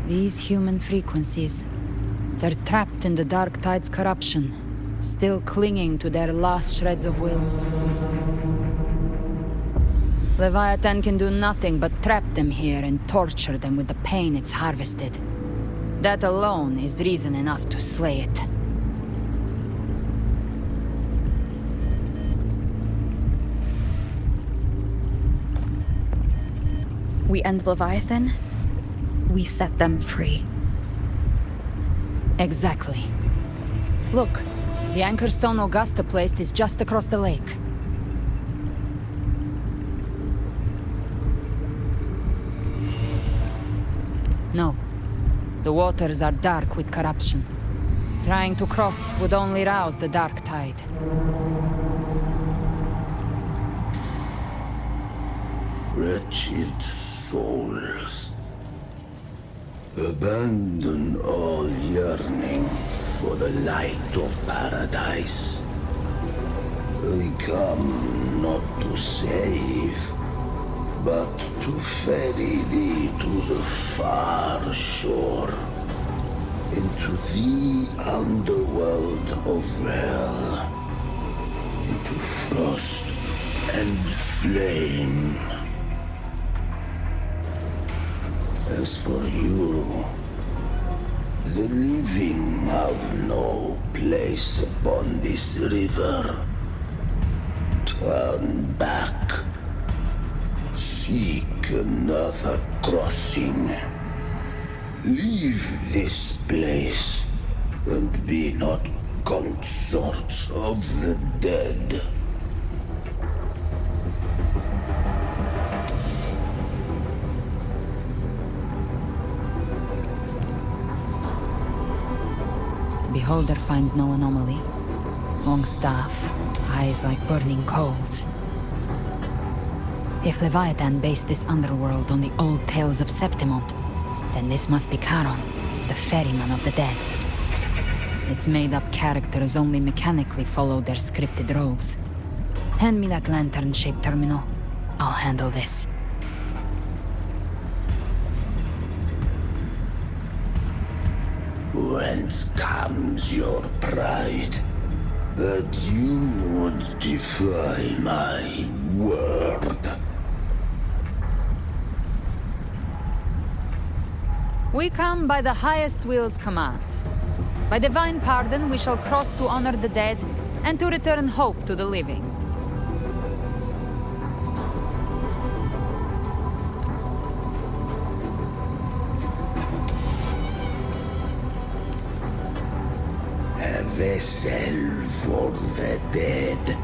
These human frequencies, they're trapped in the Dark Tide's corruption, still clinging to their last shreds of will. Leviathan can do nothing but trap them here and torture them with the pain it's harvested. That alone is reason enough to slay it. We end Leviathan, we set them free. Exactly. Look, the anchor stone Augusta placed is just across the lake. No. The waters are dark with corruption. Trying to cross would only rouse the Dark Tide. Wretched souls, abandon all yearning for the light of paradise. I come not to save, but to ferry thee to the far shore, into the underworld of hell, into frost and flame. As for you, the living have no place upon this river. Turn back. Seek another crossing. Leave this place, and be not consorts of the dead. The beholder finds no anomaly. Long staff, eyes like burning coals. If Leviathan based this underworld on the old tales of Septimont, then this must be Charon, the ferryman of the dead. Its made-up characters only mechanically follow their scripted roles. Hand me that lantern-shaped terminal. I'll handle this. Whence comes your pride that you would defy my word? We come by the highest will's command. By divine pardon, we shall cross to honor the dead and to return hope to the living. A vessel for the dead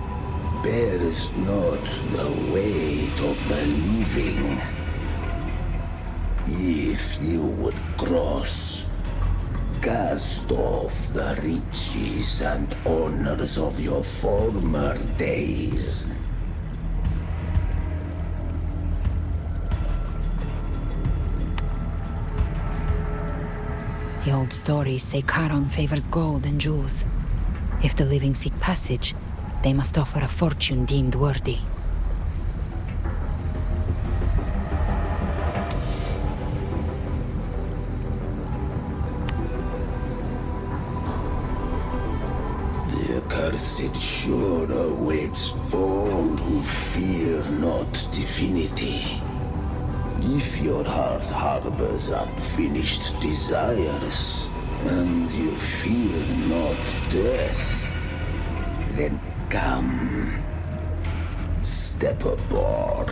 bears not the weight of the living. If you would cross, cast off the riches and honors of your former days. The old stories say Charon favors gold and jewels. If the living seek passage, they must offer a fortune deemed worthy. The accursed shore awaits all who fear not divinity. If your heart harbors unfinished desires, and you fear not death, then come, step aboard.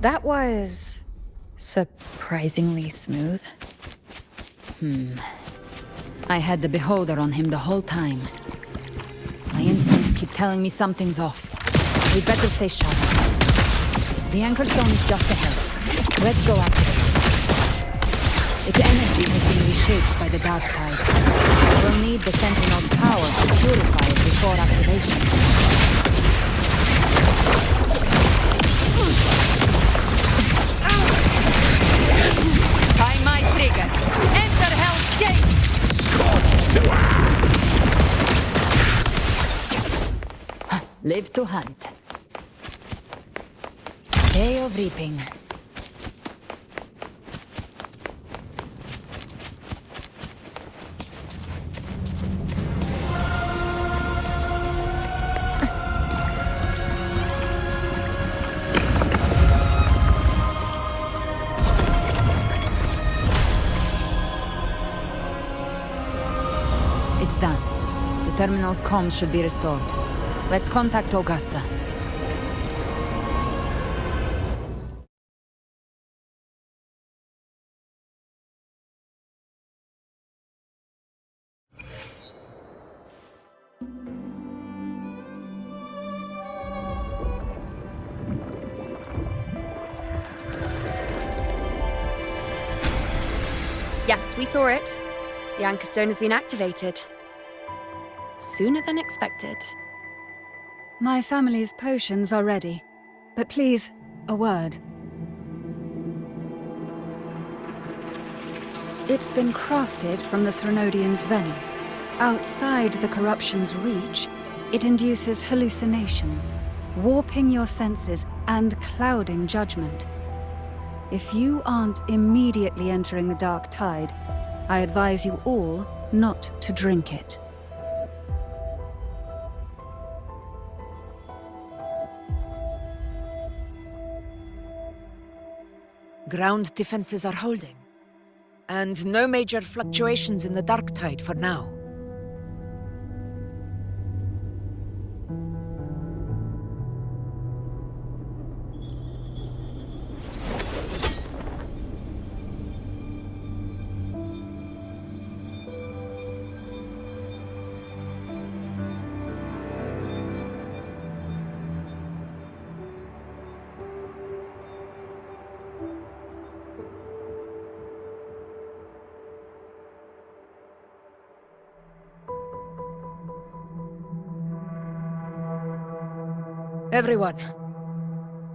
That was surprisingly smooth. I had the beholder on him the whole time. My instincts keep telling me something's off. We'd better stay sharp. The anchor stone is just ahead. Let's go after it. Its energy has been reshaped by the dark tide. We'll need the Sentinel's power to purify it before activation. Find my trigger. Enter Hell's Gate! Scorched to Live to hunt. Day of reaping. It's done. The terminal's comms should be restored. Let's contact Augusta. Yes, we saw it. The anchor stone has been activated. Sooner than expected. My family's potions are ready. But please, a word. It's been crafted from the Threnodian's venom. Outside the corruption's reach, it induces hallucinations, warping your senses and clouding judgment. If you aren't immediately entering the dark tide, I advise you all not to drink it. Ground defenses are holding. And no major fluctuations in the dark tide for now. Everyone.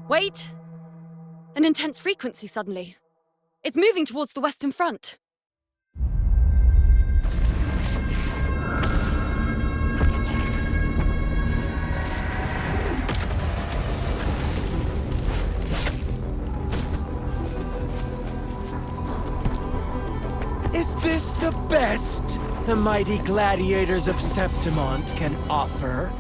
Wait! An intense frequency suddenly. It's moving towards the Western Front. Is this the best the mighty gladiators of Septimont can offer?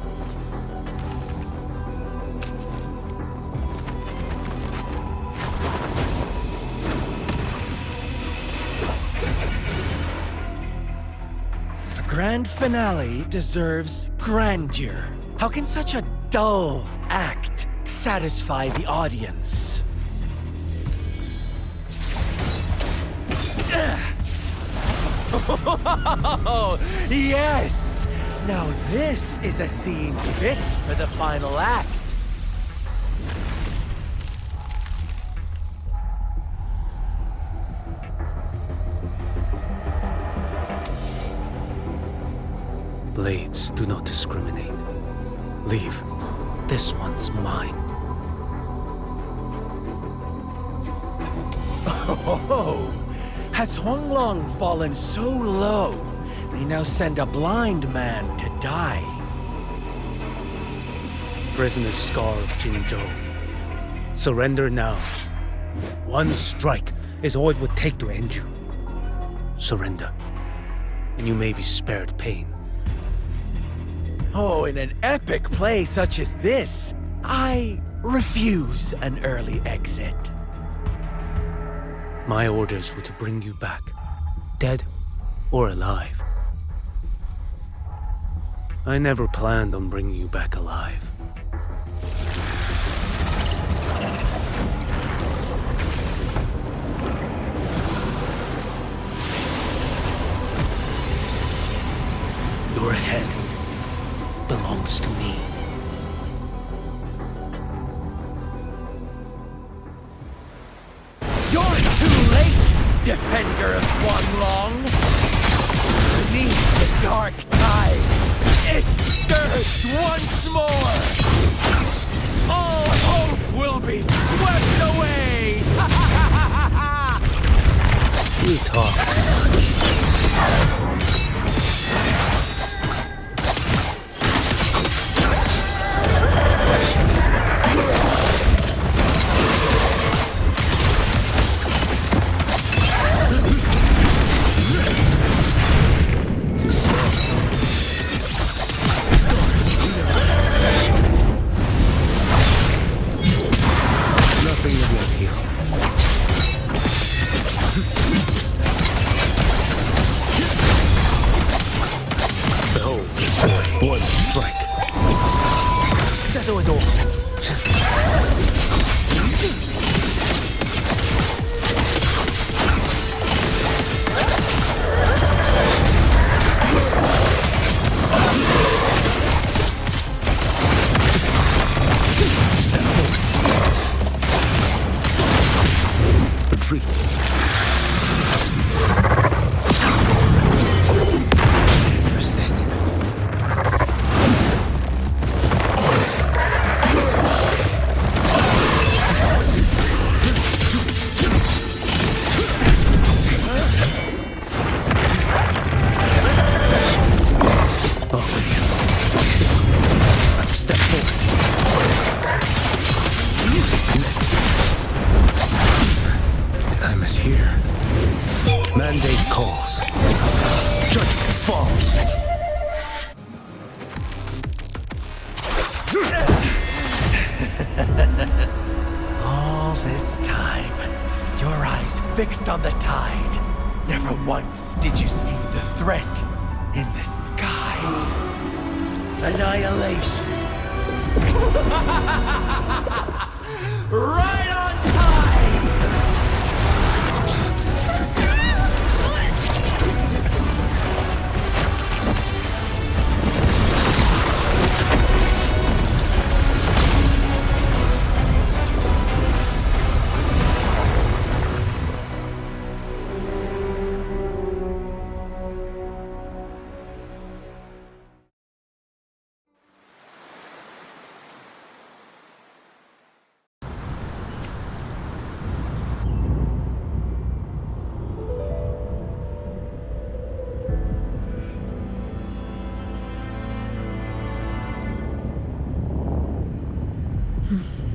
Grand finale deserves grandeur. How can such a dull act satisfy the audience? Oh, yes! Now this is a scene fit for the final act. Blades do not discriminate. Leave. This one's mine. Oh, has Huanglong fallen so low, they now send a blind man to die? Prisoner's Scar of Jinzhou. Surrender now. One strike is all it would take to end you. Surrender, and you may be spared pain. Oh, in an epic play such as this, I refuse an early exit. My orders were to bring you back, dead or alive. I never planned on bringing you back alive. Your head belongs to me. You're too late, defender of Guanlong! Beneath the dark tide, it stirs once more! All hope will be swept away! You talk. Too slow. Nothing that won't heal. Behold, one strike. To settle it all. Retreat. Interesting. Off with you. Step forward. Time is here. Mandate calls. Judgment falls. All this time, your eyes fixed on the tide. Never once did you see the threat in the sky. Annihilation. Right on time!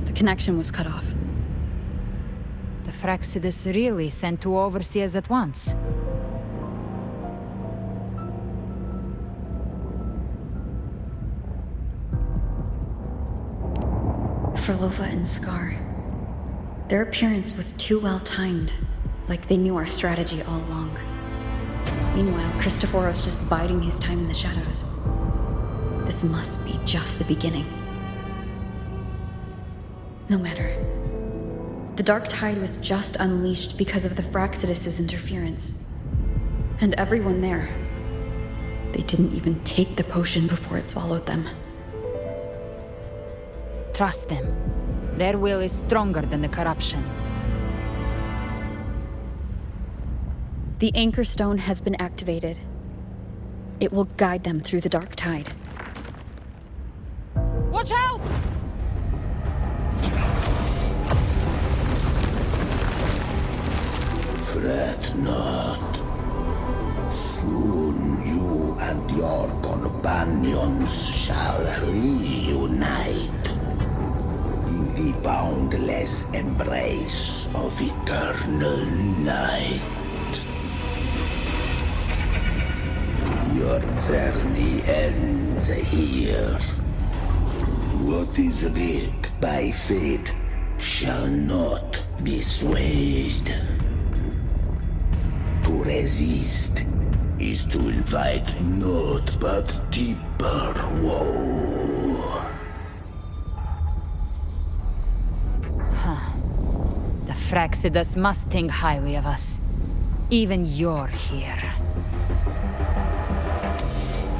The connection was cut off. The Fraxidus really sent two overseers at once. Frolova and Scar. Their appearance was too well timed, like they knew our strategy all along. Meanwhile, Christophorov's just biding his time in the shadows. This must be just the beginning. No matter. The Dark Tide was just unleashed because of the Fraxidus' interference. And everyone there, they didn't even take the potion before it swallowed them. Trust them. Their will is stronger than the corruption. The Anchor Stone has been activated. It will guide them through the Dark Tide. Watch out! Fret not. Soon you and your companions shall reunite in the boundless embrace of eternal night. Your journey ends here. What is writ by fate shall not be swayed. To resist is to invite naught but deeper woe. The Fraxidus must think highly of us. Even you're here.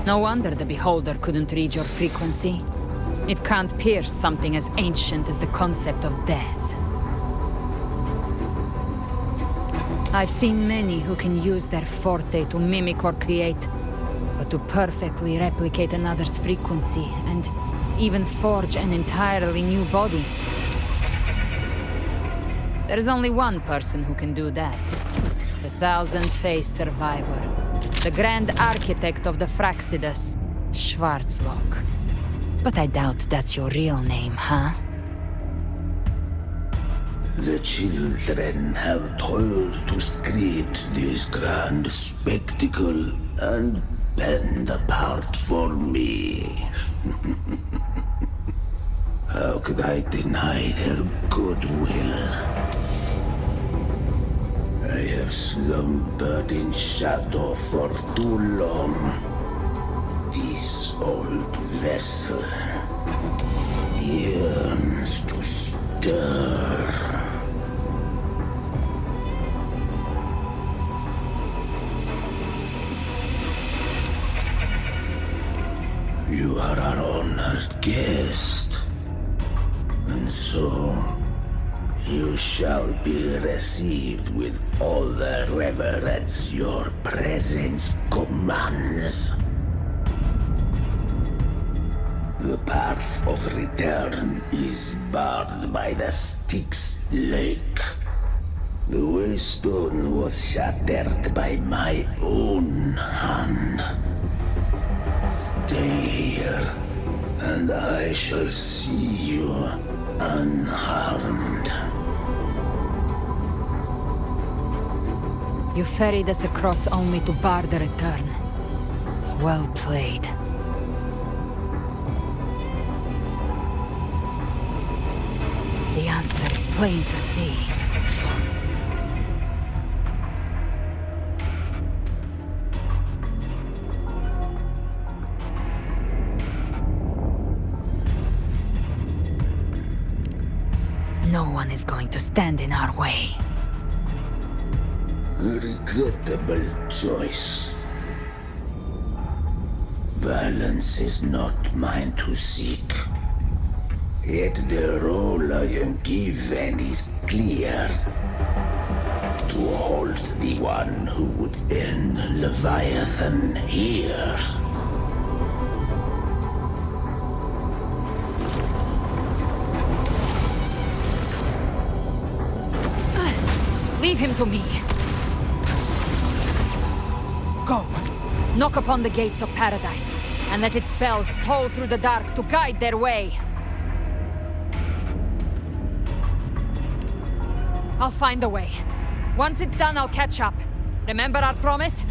No wonder the Beholder couldn't read your frequency. It can't pierce something as ancient as the concept of death. I've seen many who can use their forte to mimic or create, but to perfectly replicate another's frequency and even forge an entirely new body. There's only one person who can do that. The thousand-faced survivor. The grand architect of the Fraxidus, Schwarzlock. But I doubt that's your real name, huh? The children have toiled to script this grand spectacle and bend apart for me. How could I deny their goodwill? I have slumbered in shadow for too long. This old vessel yearns to stir. You are our honored guest, and so you shall be received with all the reverence your presence commands. The path of return is barred by the Styx Lake. The waystone was shattered by my own hand. Stay here, and I shall see you unharmed. You ferried us across only to bar the return. Well played. The answer is plain to see. No one is going to stand in our way. Regrettable choice. Violence is not mine to seek. Yet the role I am given is clear. To hold the one who would end Leviathan here. Leave him to me. Go. Knock upon the gates of paradise, and let its bells toll through the dark to guide their way. I'll find a way. Once it's done, I'll catch up. Remember our promise?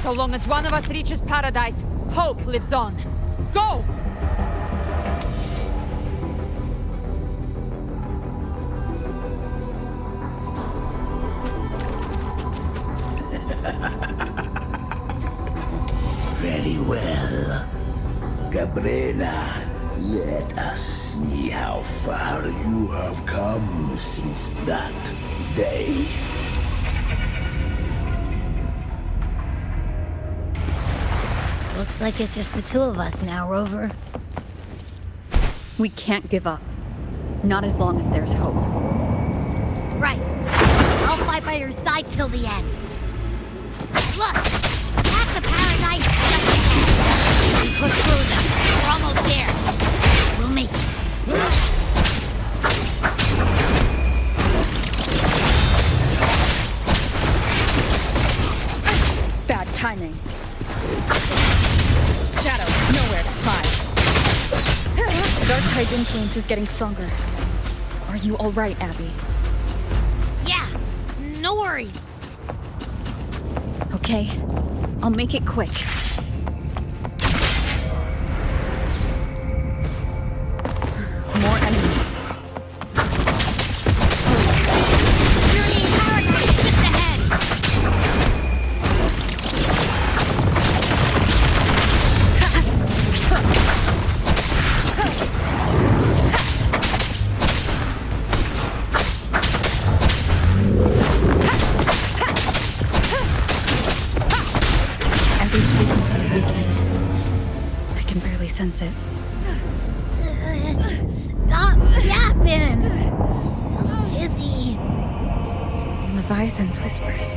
So long as one of us reaches paradise, hope lives on. Go! Very well. Cabrera, let us see how far you have come since that day. Looks like it's just the two of us now, Rover. We can't give up. Not as long as there's hope. Right. I'll fight by your side till the end. Look! That's the paradise just ahead. Push through them. We're almost there. We'll make it. Bad timing. Shadow, nowhere to hide. Dark Tide's influence is getting stronger. Are you all right, Abby? Yeah, no worries. Okay, I'll make it quick. More enemies. Journeying paradise just ahead. is weakening. I can barely sense it. Stop yapping! So dizzy. Leviathan's whispers.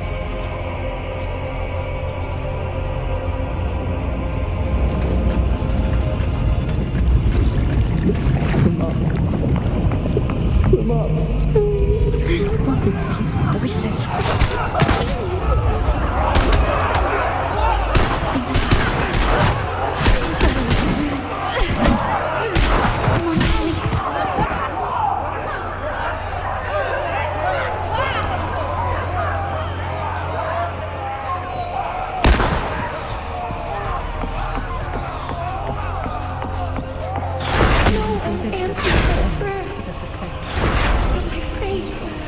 These voices.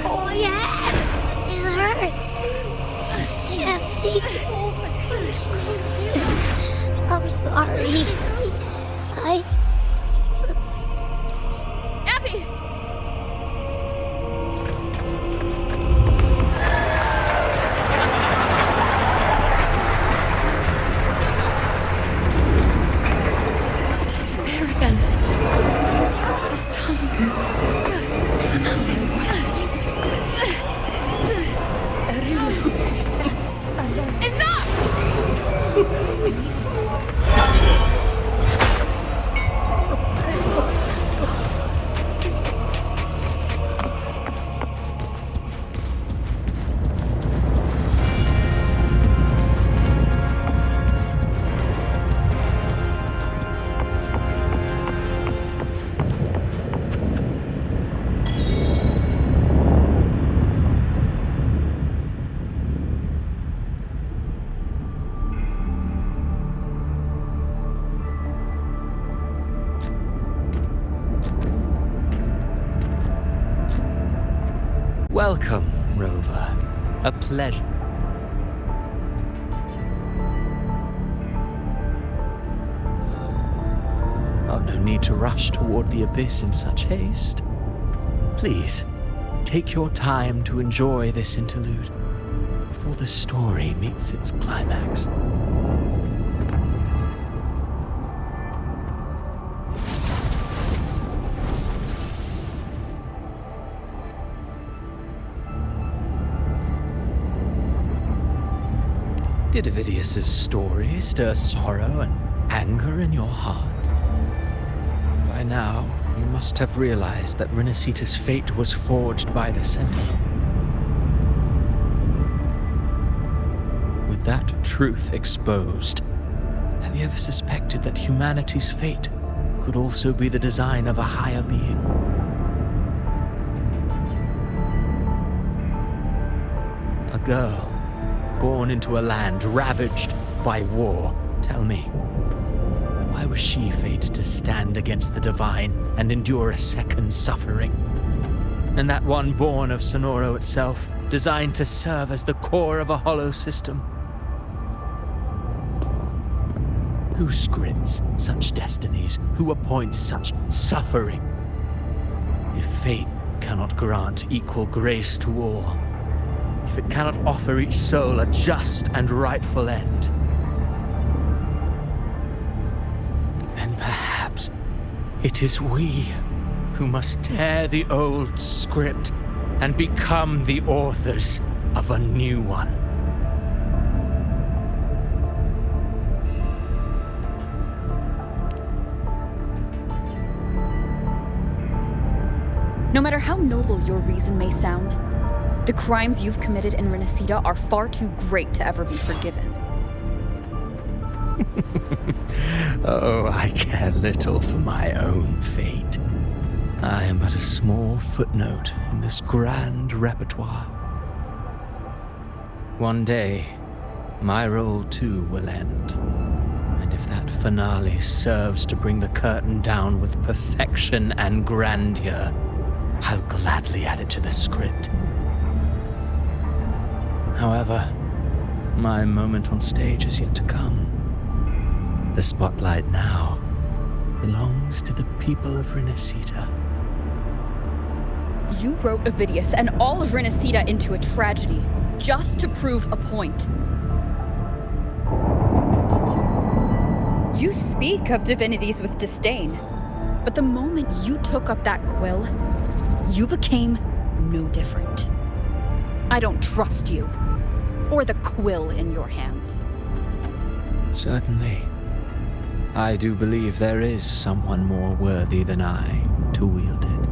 Oh, my head! It hurts! I can't take it. I'm sorry. Abby! It is there again. This time, for nothing worse. Everyone stands alone. Enough! Welcome, Rover. A pleasure. Oh, no need to rush toward the abyss in such haste. Please, take your time to enjoy this interlude before the story meets its climax. Did Ovidius's story stir sorrow and anger in your heart? By now, you must have realized that Renacita's fate was forged by the Sentinel. With that truth exposed, have you ever suspected that humanity's fate could also be the design of a higher being? A girl born into a land ravaged by war. Tell me, why was she fated to stand against the divine and endure a second suffering? And that one born of Sonoro itself, designed to serve as the core of a hollow system? Who scripts such destinies? Who appoints such suffering? If fate cannot grant equal grace to all, if it cannot offer each soul a just and rightful end, then perhaps it is we who must tear the old script and become the authors of a new one. No matter how noble your reason may sound, the crimes you've committed in Renacita are far too great to ever be forgiven. Oh, I care little for my own fate. I am but a small footnote in this grand repertoire. One day, my role too will end. And if that finale serves to bring the curtain down with perfection and grandeur, I'll gladly add it to the script. However, my moment on stage is yet to come. The spotlight now belongs to the people of Renacita. You wrote Ovidius and all of Renacita into a tragedy, just to prove a point. speak of divinities with disdain, but the moment you took up that quill, you became no different. I don't trust you, or the quill in your hands. Certainly. I do believe there is someone more worthy than I to wield it.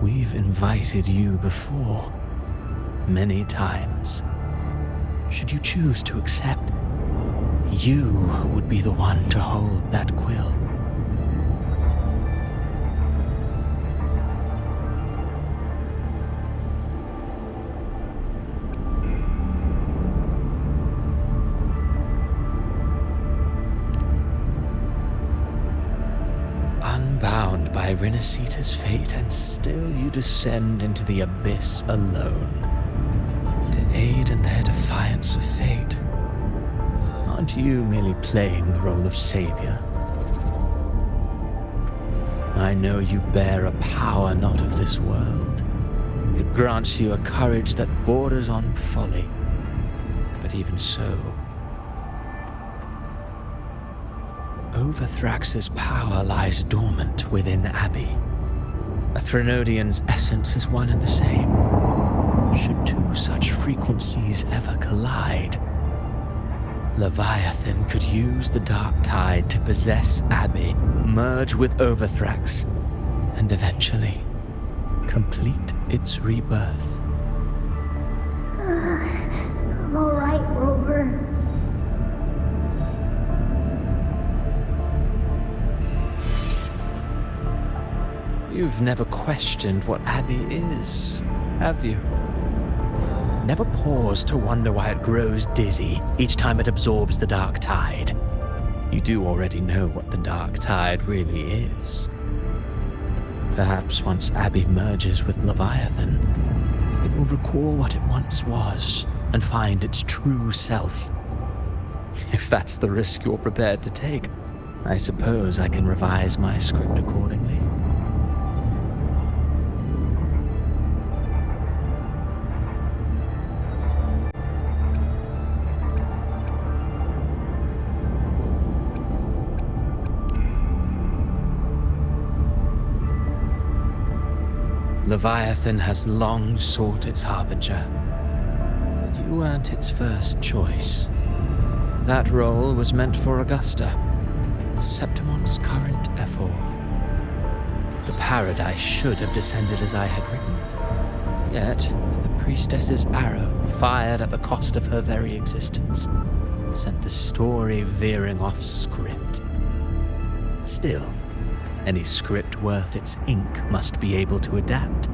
We've invited you before, many times. Should you choose to accept, you would be the one to hold that quill. Unbound by Renacita's fate, and still you descend into the abyss alone, to aid in their defiance of fate. Aren't you merely playing the role of savior? I know you bear a power not of this world. It grants you a courage that borders on folly. But even so, Overthrax's power lies dormant within Abby. A Threnodian's essence is one and the same. Should two such frequencies ever collide, Leviathan could use the dark tide to possess Abby, merge with Overthrax, and eventually complete its rebirth. I'm alright, Rover. You've never questioned what Abby is, have you? Never paused to wonder why it grows dizzy each time it absorbs the dark tide. You do already know what the dark tide really is. Perhaps once Abby merges with Leviathan, it will recall what it once was and find its true self. If that's the risk you're prepared to take, I suppose I can revise my script accordingly. Leviathan has long sought its harbinger, but you weren't its first choice. That role was meant for Augusta, Septimon's current Ephor. The paradise should have descended as I had written. Yet, the priestess's arrow, fired at the cost of her very existence, sent the story veering off script. Still, any script worth its ink must be able to adapt.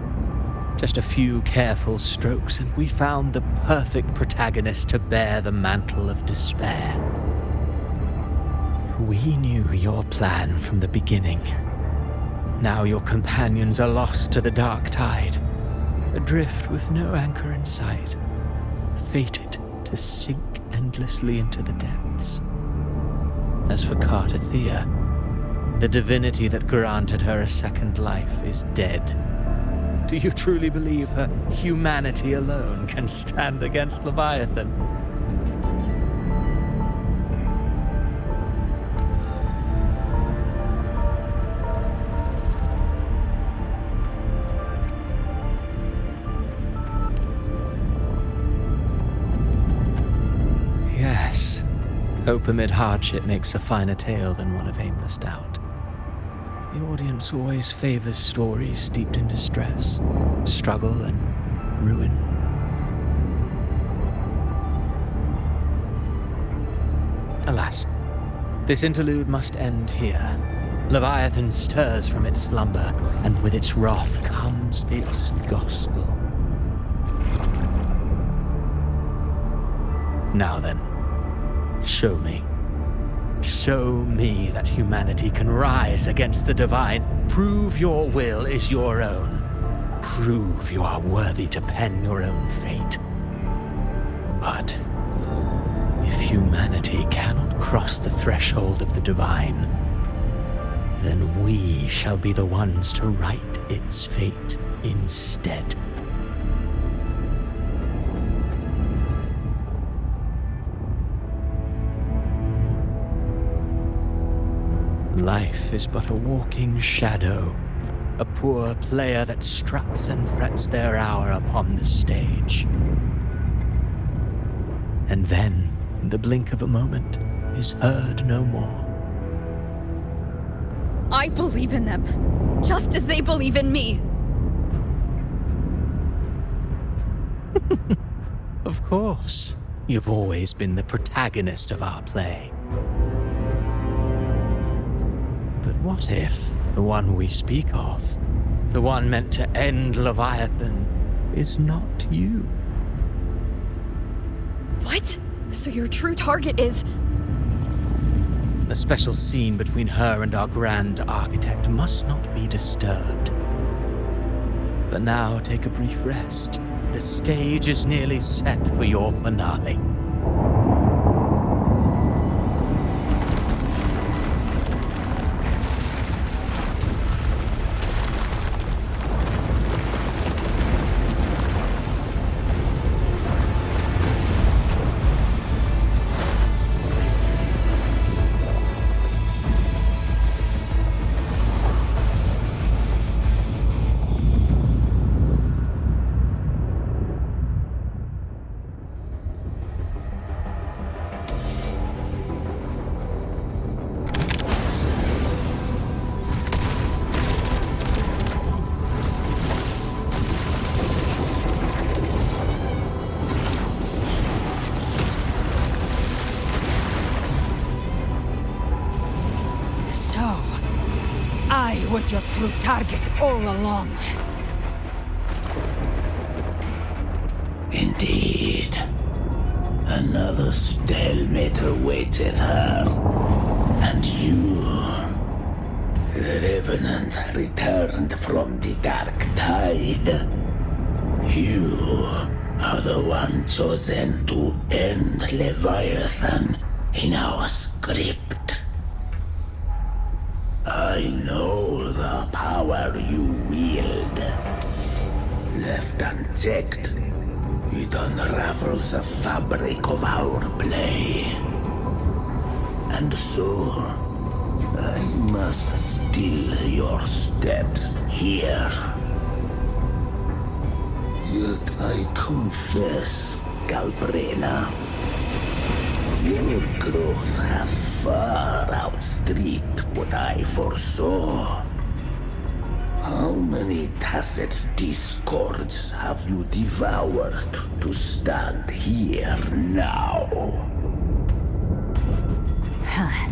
Just a few careful strokes, and we found the perfect protagonist to bear the mantle of despair. We knew your plan from the beginning. Now your companions are lost to the dark tide, adrift with no anchor in sight, fated to sink endlessly into the depths. As for Cartathea, the divinity that granted her a second life is dead. Do you truly believe her humanity alone can stand against Leviathan? Yes, hope amid hardship makes a finer tale than one of aimless doubt. The audience always favors stories steeped in distress, struggle, and ruin. Alas, this interlude must end here. Leviathan stirs from its slumber, and with its wrath comes its gospel. Now then, show me. Show me that humanity can rise against the divine. Prove your will is your own. Prove you are worthy to pen your own fate. But if humanity cannot cross the threshold of the divine, then we shall be the ones to write its fate instead. Life is but a walking shadow, a poor player that struts and frets their hour upon the stage. And then, in the blink of a moment, is heard no more. I believe in them, just as they believe in me. Of course. You've always been the protagonist of our play. But what if the one we speak of, the one meant to end Leviathan, is not you? What? So your true target is... The special scene between her and our grand architect must not be disturbed. But now take a brief rest. The stage is nearly set for your finale. I was your true target all along. Indeed. Another stalemate awaited her. And you, the Revenant, returned from the Dark Tide. You are the one chosen to end Leviathan in our script. I know the power you wield. Left unchecked, it unravels the fabric of our play. And so, I must still your steps here. Yet I confess, Galbrena, your growth hath far outstripped what I foresaw. How many tacit discords have you devoured to stand here now? Huh.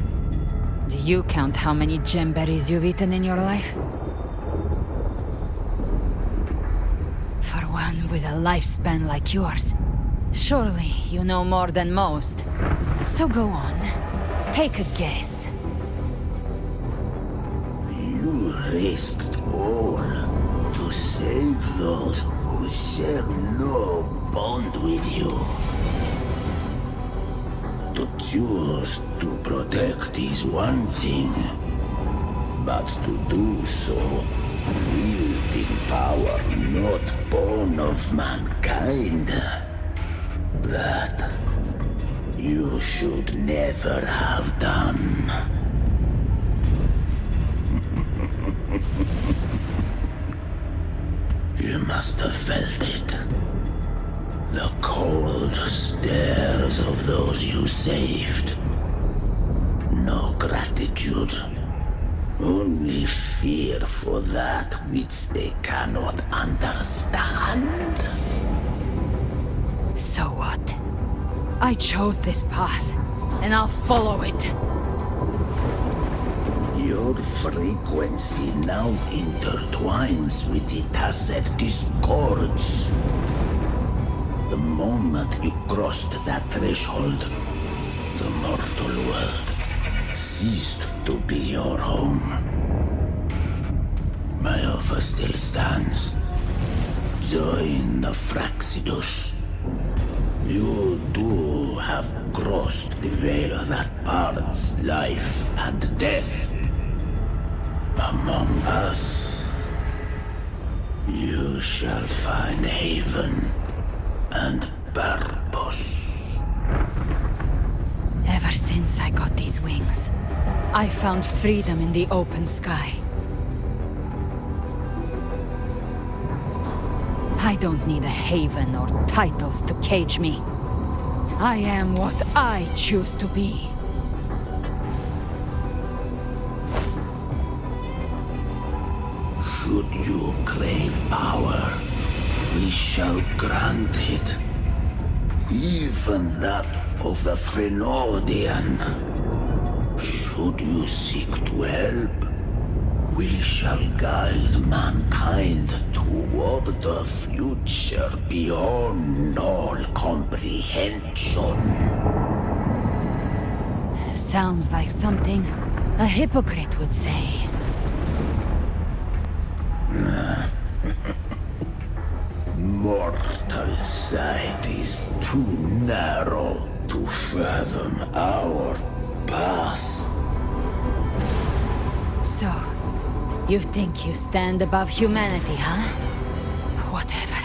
Do you count how many gemberries you've eaten in your life? For one with a lifespan like yours, surely you know more than most. So go on, take a guess. You risked all to save those who share no bond with you. To choose to protect is one thing, but to do so, wielding power not born of mankind, that you should never have done. You must have felt it. The cold stares of those you saved. No gratitude. Only fear for that which they cannot understand. So what? I chose this path, and I'll follow it. Your frequency now intertwines with the tacit discords. The moment you crossed that threshold, the mortal world ceased to be your home. My offer still stands. Join the Fraxidus. You too have crossed the veil that parts life and death. Among us, you shall find haven and purpose. Ever since I got these wings, I found freedom in the open sky. I don't need a haven or titles to cage me. I am what I choose to be. Should you crave power, we shall grant it. Even that of the Threnodian. Should you seek to help, we shall guide mankind toward the future beyond all comprehension. Sounds like something a hypocrite would say. Mortal sight is too narrow to fathom our path. So, you think you stand above humanity, huh? Whatever.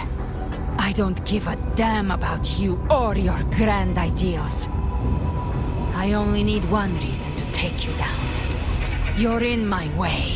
I don't give a damn about you or your grand ideals. I only need one reason to take you down. You're in my way.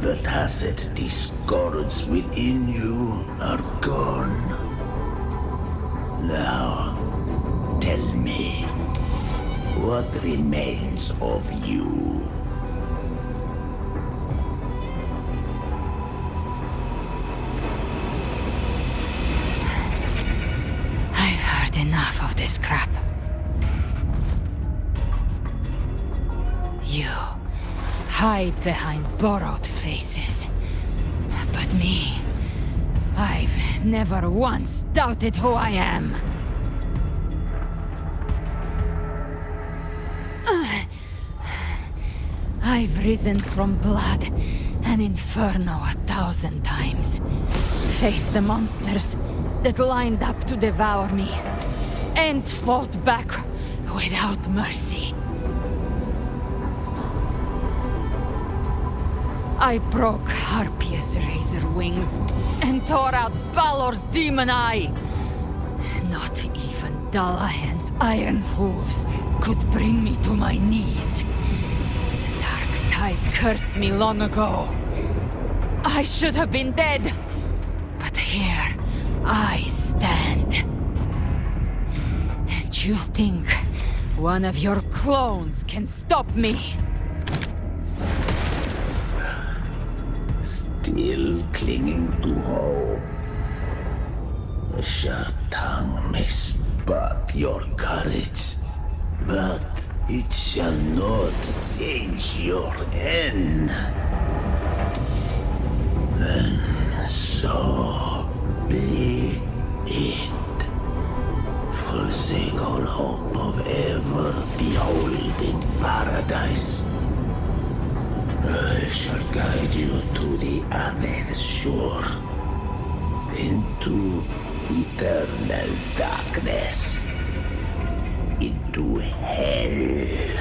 The tacit discords within you are gone. Now, tell me, what remains of you? I've heard enough of this crap. You hide behind borrowed faces. But me, I've never once doubted who I am. I've risen from blood and inferno 1,000 times. Faced the monsters that lined up to devour me, and fought back without mercy. I broke Harpia's razor wings and tore out Balor's demon eye. Not even Dalahan's iron hooves could bring me to my knees. The dark tide cursed me long ago. I should have been dead, but here I stand. And you think one of your clones can stop me? Still clinging to hope. A sharp tongue may spark your courage, but it shall not change your end. And so be it. Forsake all hope of ever beholding paradise. I shall guide you to the other shore, into eternal darkness, into hell.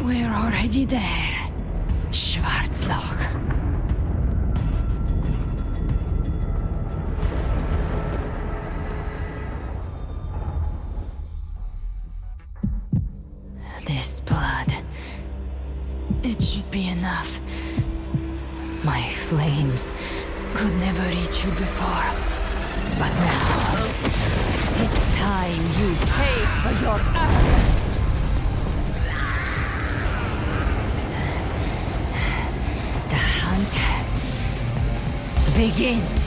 We're already there, Schwarzloch. This blood, it should be enough. My flames could never reach you before, but now it's time you pay for your actions. The hunt begins.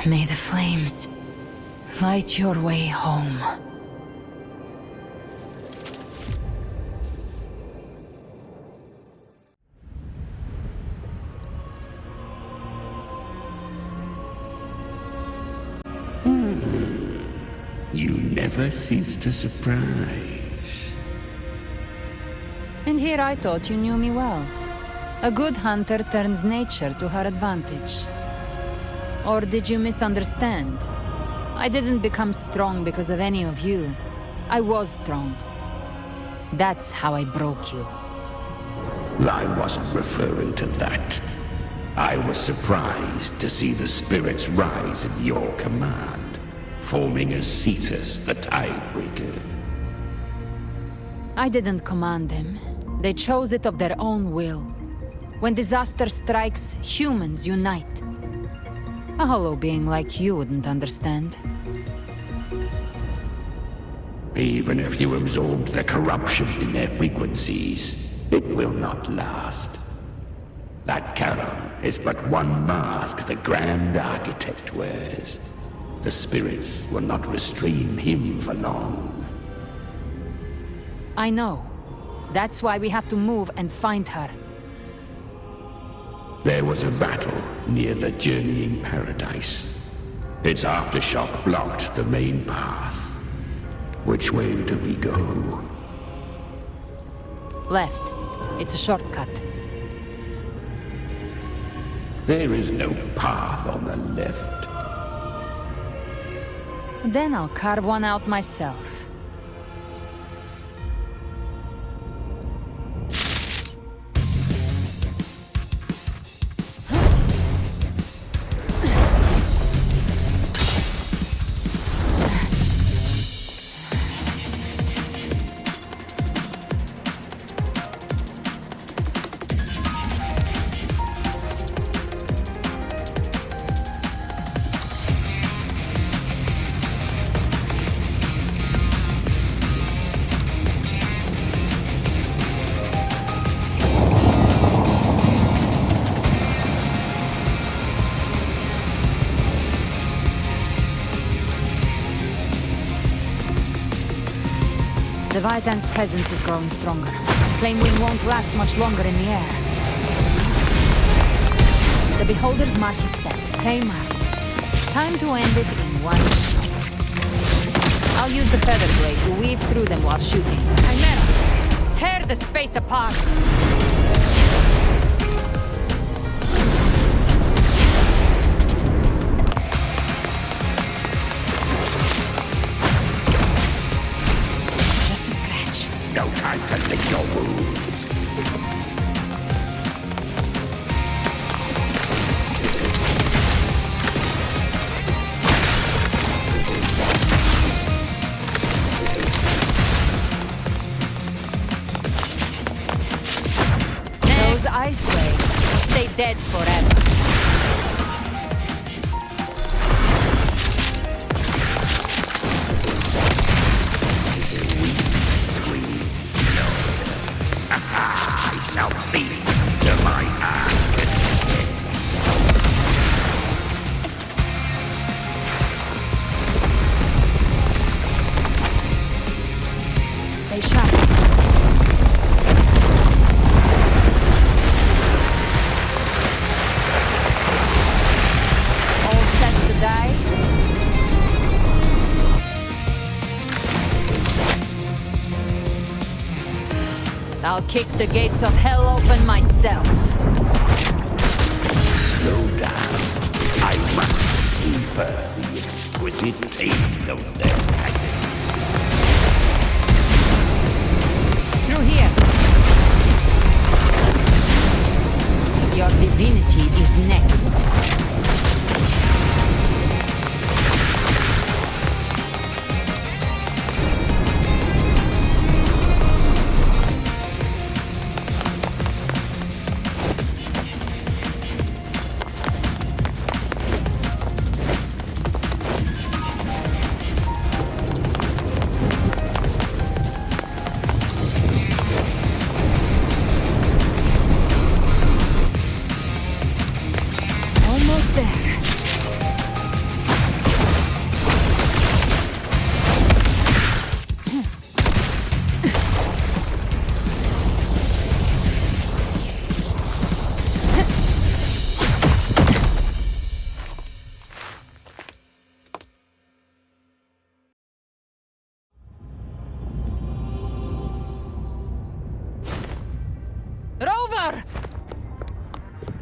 May the flames light your way home. You never cease to surprise. And here I thought you knew me well. A good hunter turns nature to her advantage. Or did you misunderstand? I didn't become strong because of any of you. I was strong. That's how I broke you. I wasn't referring to that. I was surprised to see the spirits rise at your command, forming as Cetus the Tidebreaker. I didn't command them. They chose it of their own will. When disaster strikes, humans unite. A hollow being like you wouldn't understand. Even if you absorb the corruption in their frequencies, it will not last. That Charon is but one mask the Grand Architect wears. The spirits will not restrain him for long. I know. That's why we have to move and find her. There was a battle near the Journeying Paradise. Its aftershock blocked the main path. Which way do we go? Left. It's a shortcut. There is no path on the left. Then I'll carve one out myself. The Vitan's presence is growing stronger. Flamewing won't last much longer in the air. The Beholder's mark is set. Prey marked. Time to end it in one shot. I'll use the feather blade to weave through them while shooting. Chimera! Tear the space apart! No time to lick your wounds. Those ice waves stay dead forever. Now feast to my ass. Stay sharp. All set to die? I'll kick the gates of hell open myself. Slow down. I must savor the exquisite taste of their agony. Through here. Your divinity is next.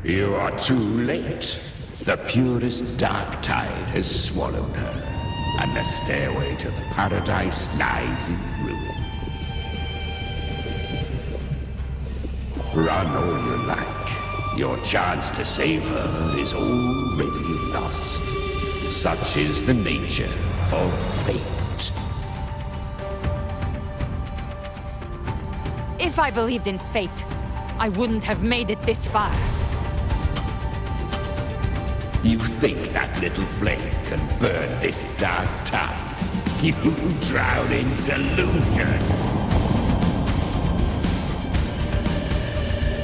You are too late. The purest dark tide has swallowed her, and the stairway to paradise lies in ruins. Run all you like. Your chance to save her is already lost. Such is the nature of fate. If I believed in fate, I wouldn't have made it this far. You think that little flame can burn this dark tide? You drown in delusion!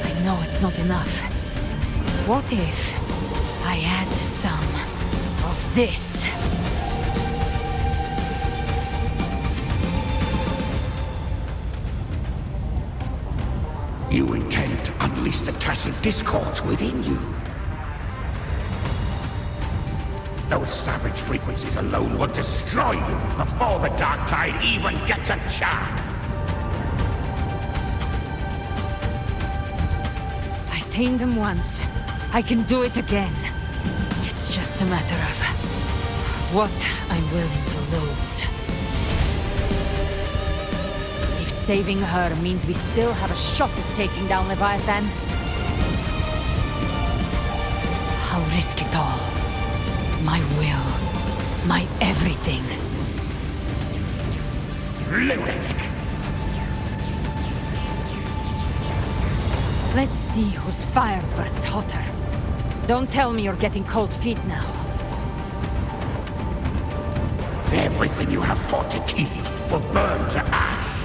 I know it's not enough. What if I add some of this? You intend to unleash the tacit discords within you. Those savage frequencies alone will destroy you before the dark tide even gets a chance. I tamed them once. I can do it again. It's just a matter of what I'm willing to lose. If saving her means we still have a shot at taking down Leviathan, I'll risk it all. My will. My everything. Lunatic! Let's see whose fire burns hotter. Don't tell me you're getting cold feet now. Everything you have fought to keep will burn to ash.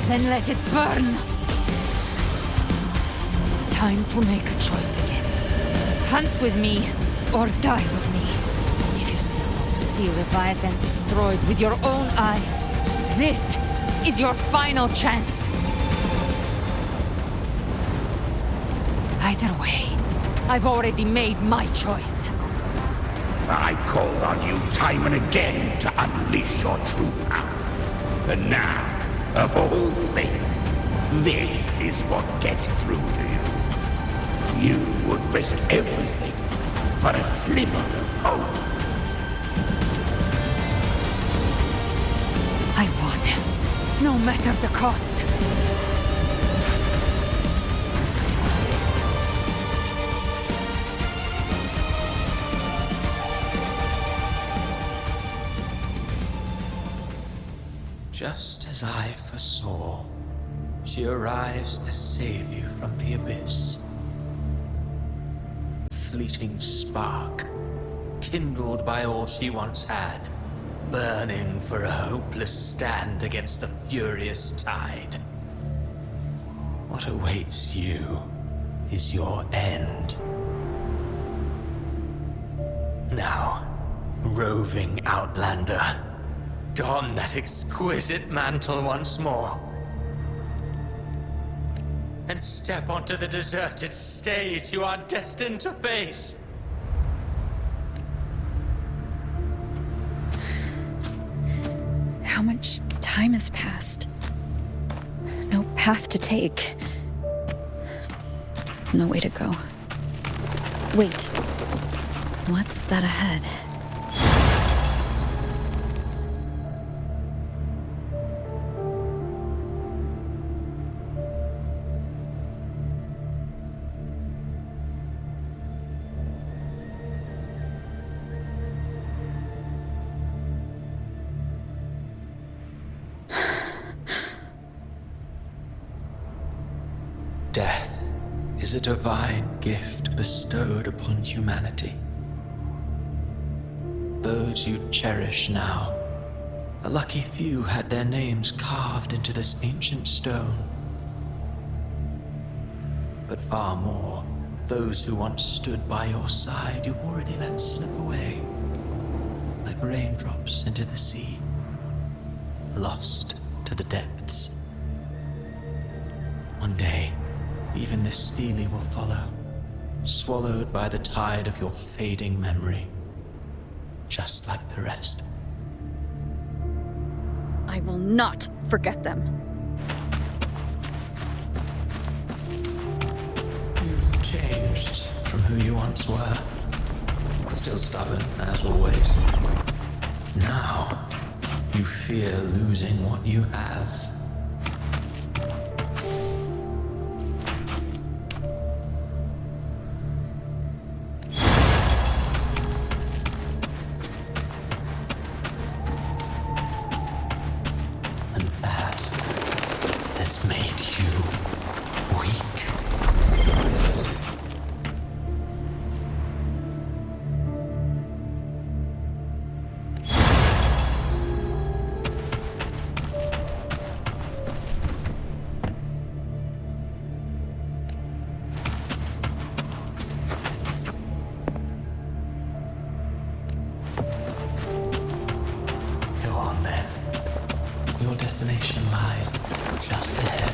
Then let it burn! Time to make a choice again. Hunt with me, or die with me. If you still want to see Leviathan destroyed with your own eyes, this is your final chance. Either way, I've already made my choice. I called on you time and again to unleash your true power. And now, of all things, this is what gets through to you. You would risk everything for a sliver of hope. I would, no matter the cost. Just as I foresaw, she arrives to save you from the abyss. Fleeting spark, kindled by all she once had, burning for a hopeless stand against the furious tide. What awaits you is your end. Now, roving outlander, don that exquisite mantle once more. And step onto the deserted stage you are destined to face. How much time has passed? No path to take. No way to go. Wait. What's that ahead? Death is a divine gift bestowed upon humanity. Those you cherish now, a lucky few had their names carved into this ancient stone. But far more, those who once stood by your side you've already let slip away, like raindrops into the sea, lost to the depths. One day, even this Steely will follow, swallowed by the tide of your fading memory, just like the rest. I will not forget them. who you once were. Still stubborn, as always. Now, you fear losing what you have. And that has made you weak. Go on then. Your destination lies just ahead.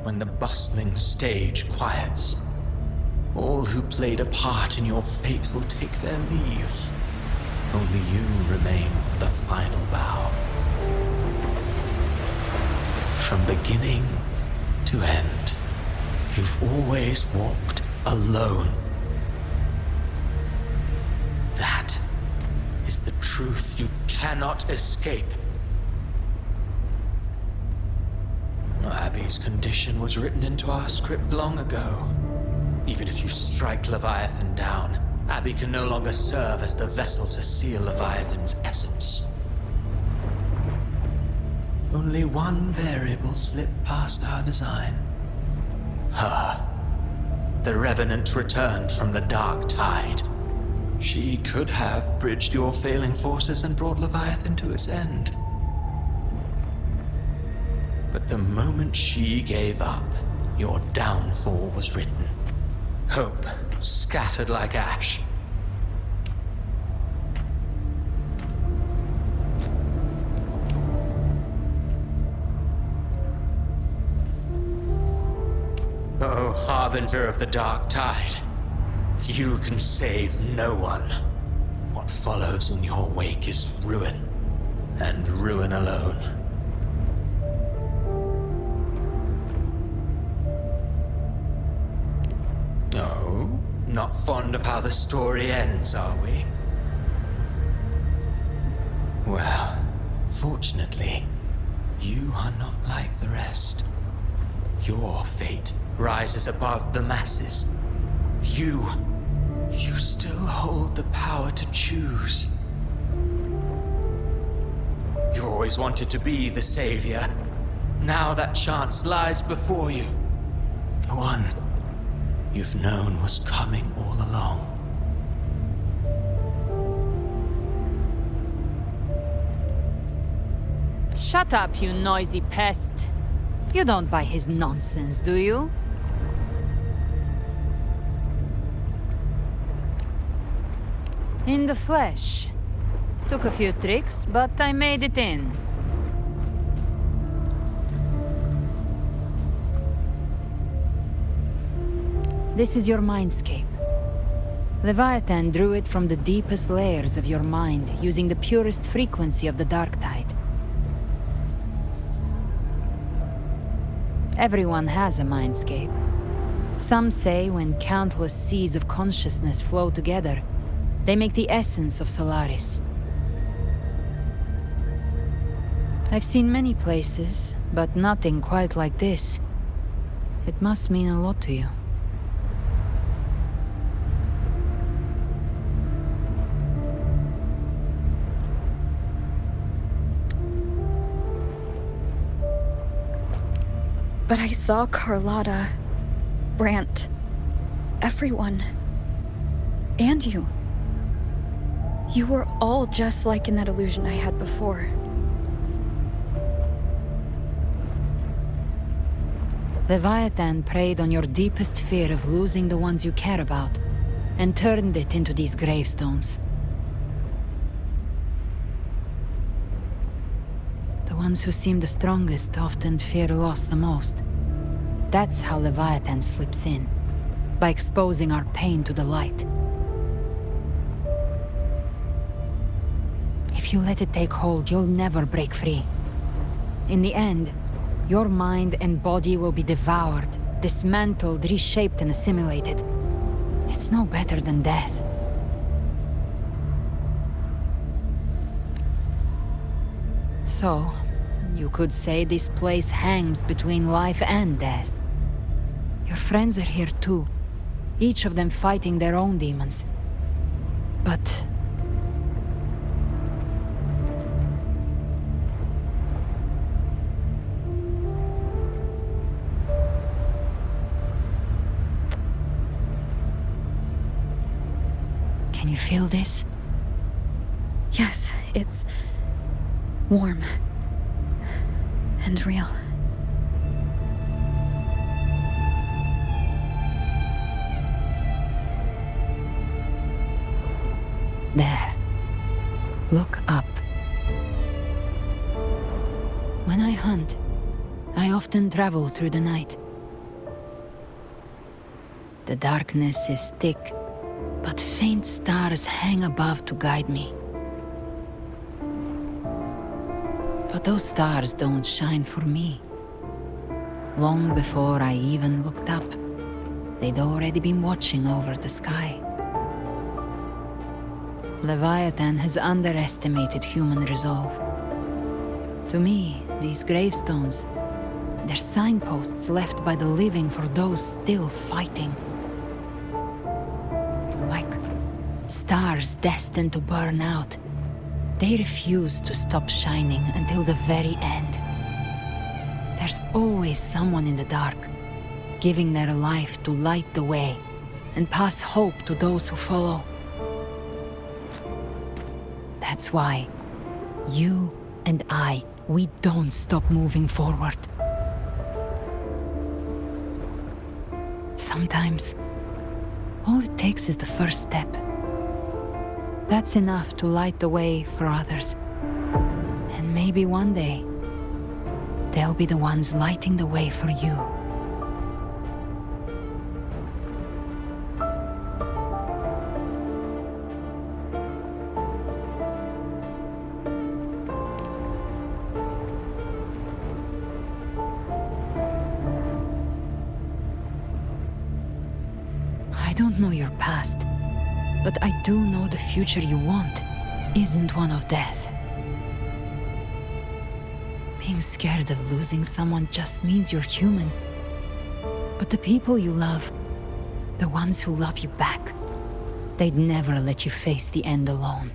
When the bustling stage quiets, all who played a part in your fate will take their leave. Only you remain for the final bow. From beginning to end, you've always walked alone. That is the truth you cannot escape. Abby's condition was written into our script long ago. Even if you strike Leviathan down, Abby can no longer serve as the vessel to seal Leviathan's essence. Only one variable slipped past our design. Her. The Revenant returned from the dark tide. She could have bridged your failing forces and brought Leviathan to its end. But the moment she gave up, your downfall was written. Hope scattered like ash. Oh, harbinger of the dark tide, you can save no one. What follows in your wake is ruin, and ruin alone. No, not fond of how the story ends, are we? Well, fortunately, you are not like the rest. Your fate rises above the masses. You still hold the power to choose. You always wanted to be the savior. Now that chance lies before you. The one you've known was coming all along. Shut up, you noisy pest. You don't buy his nonsense, do you? In the flesh. Took a few tricks, but I made it in. This is your mindscape. Leviathan drew it from the deepest layers of your mind, using the purest frequency of the dark tide. Everyone has a mindscape. Some say when countless seas of consciousness flow together, they make the essence of Solaris. I've seen many places, but nothing quite like this. It must mean a lot to you. But I saw Carlotta, Brant, everyone. And you. You were all just like in that illusion I had before. Leviathan preyed on your deepest fear of losing the ones you care about, and turned it into these gravestones. The The ones who seem the strongest often fear loss the most. That's how Leviathan slips in, by exposing our pain to the light. If you let it take hold, you'll never break free. In the end, your mind and body will be devoured, dismantled, reshaped, and assimilated. It's no better than death. So, you could say this place hangs between life and death. Your friends are here too, each of them fighting their own demons. But... Can you feel this? Yes, it's warm and real. There. Look up. When I hunt, I often travel through the night. The darkness is thick, but faint stars hang above to guide me. But those stars don't shine for me. Long before I even looked up, they'd already been watching over the sky. Leviathan has underestimated human resolve. To me, these gravestones, they're signposts left by the living for those still fighting. Like stars destined to burn out, they refuse to stop shining until the very end. There's always someone in the dark, giving their life to light the way and pass hope to those who follow. That's why you and I, we don't stop moving forward. Sometimes, all it takes is the first step. That's enough to light the way for others. And maybe one day, they'll be the ones lighting the way for you. I don't know your past, but I do know the future you want isn't one of death. Being scared of losing someone just means you're human. But the people you love, the ones who love you back, they'd never let you face the end alone.